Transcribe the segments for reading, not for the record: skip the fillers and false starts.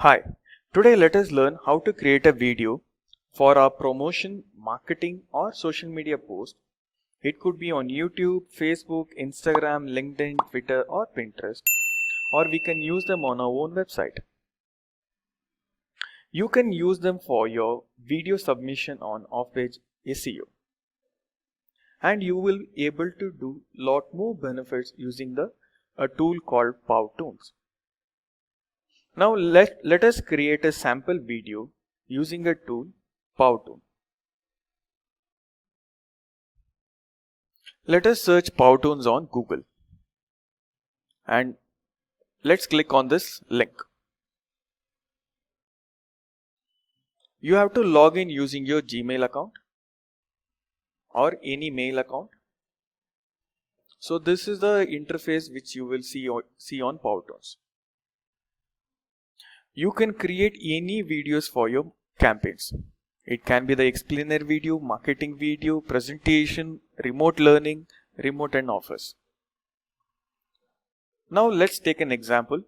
Hi, today let us learn how to create a video for our promotion, marketing or social media post. It could be on YouTube, Facebook, Instagram, LinkedIn, Twitter or Pinterest, or we can use them on our own website. You can use them for your video submission on off-page SEO. And you will be able to do lot more benefits using a tool called Powtoons. Now let us create a sample video using a tool Powtoon. Let us search Powtoons on Google and let's click on this link. You have to log in using your Gmail account or any mail account. So this is the interface which you will see on Powtoons. You can create any videos for your campaigns. It can be the explainer video, marketing video, presentation, remote learning, remote and offers. Now let's take an example.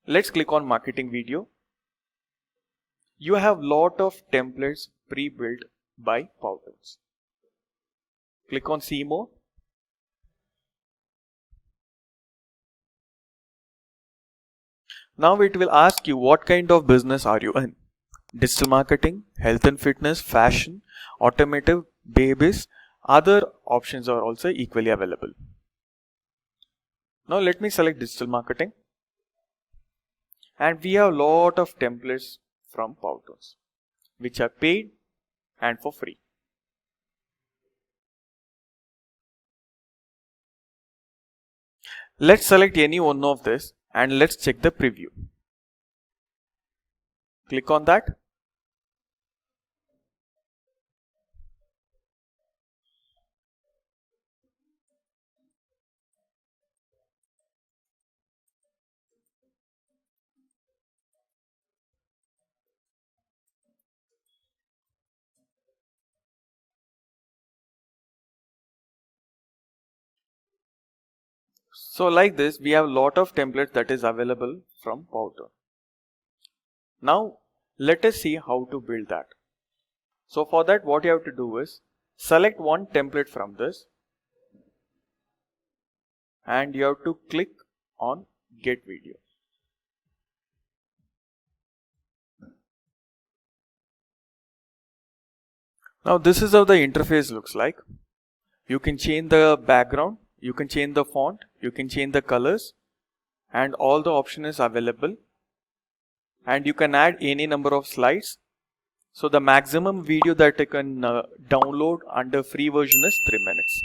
Let's click on marketing video. You have lot of templates pre-built by Powtoons. Click on see more. Now it will ask you what kind of business are you in. Digital marketing, health and fitness, fashion, automotive, babies. Other options are also equally available. Now let me select digital marketing. And we have a lot of templates from Powtoons, which are paid and for free. Let's select any one of this and let's check the preview. Click on that. So like this, we have a lot of templates that is available from Powtoon. Now let us see how to build that. So for that, what you have to do is select one template from this and you have to click on get video. Now this is how the interface looks like. You can change the background, you can change the font, you can change the colors and all the option is available. And you can add any number of slides. So the maximum video that you can download under free version is 3 minutes.